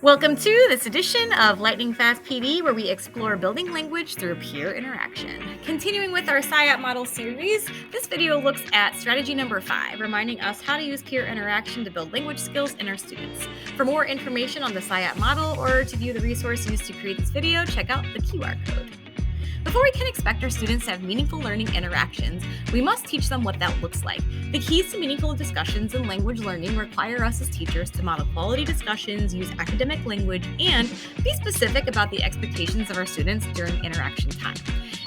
Welcome to this edition of Lightning Fast PD, where we explore building language through peer interaction. Continuing with our SciAp model series, this video looks at strategy number 5, reminding us how to use peer interaction to build language skills in our students. For more information on the SciAp model or to view the resource used to create this video, check out the QR code. Before we can expect our students to have meaningful learning interactions, we must teach them what that looks like. The keys to meaningful discussions in language learning require us as teachers to model quality discussions, use academic language, and be specific about the expectations of our students during interaction time.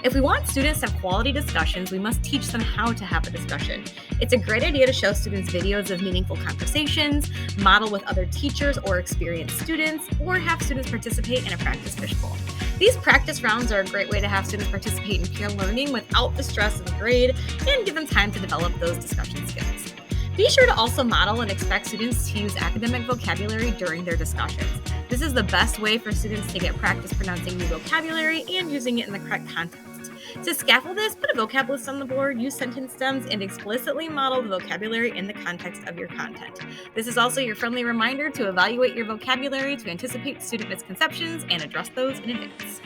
If we want students to have quality discussions, we must teach them how to have a discussion. It's a great idea to show students videos of meaningful conversations, model with other teachers or experienced students, or have students participate in a practice fishbowl. These practice rounds are a great way to have students participate in peer learning without the stress of a grade and give them time to develop those discussion skills. Be sure to also model and expect students to use academic vocabulary during their discussions. This is the best way for students to get practice pronouncing new vocabulary and using it in the correct context. To scaffold this, put a vocab list on the board, use sentence stems, and explicitly model the vocabulary in the context of your content. This is also your friendly reminder to evaluate your vocabulary to anticipate student misconceptions and address those in advance.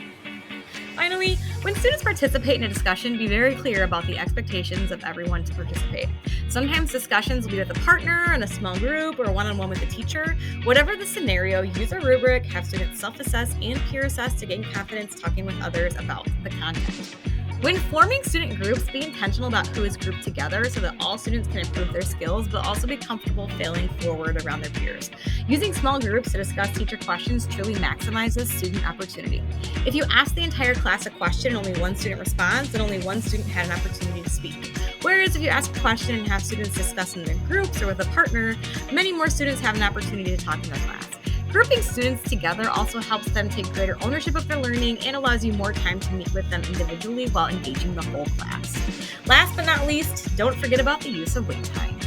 Finally, when students participate in a discussion, be very clear about the expectations of everyone to participate. Sometimes discussions will be with a partner, in a small group, or one-on-one with a teacher. Whatever the scenario, use a rubric, have students self-assess and peer assess to gain confidence talking with others about the content. When forming student groups, be intentional about who is grouped together so that all students can improve their skills, but also be comfortable failing forward around their peers. Using small groups to discuss teacher questions truly maximizes student opportunity. If you ask the entire class a question and only one student responds, then only one student had an opportunity to speak. Whereas if you ask a question and have students discuss in their groups or with a partner, many more students have an opportunity to talk in the class. Grouping students together also helps them take greater ownership of their learning and allows you more time to meet with them individually while engaging the whole class. Last but not least, don't forget about the use of wait time.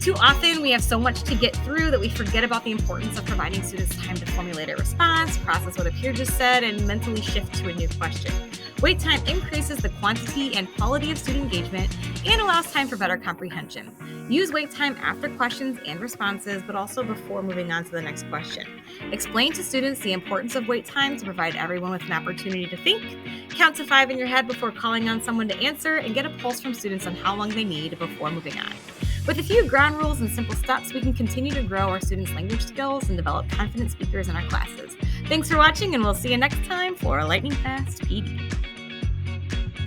Too often, we have so much to get through that we forget about the importance of providing students time to formulate a response, process what a peer just said, and mentally shift to a new question. Wait time increases the quantity and quality of student engagement and allows time for better comprehension. Use wait time after questions and responses, but also before moving on to the next question. Explain to students the importance of wait time to provide everyone with an opportunity to think. Count to 5 in your head before calling on someone to answer, and get a pulse from students on how long they need before moving on. With a few ground rules and simple steps, we can continue to grow our students' language skills and develop confident speakers in our classes. Thanks for watching, and we'll see you next time for Lightning Fast PD.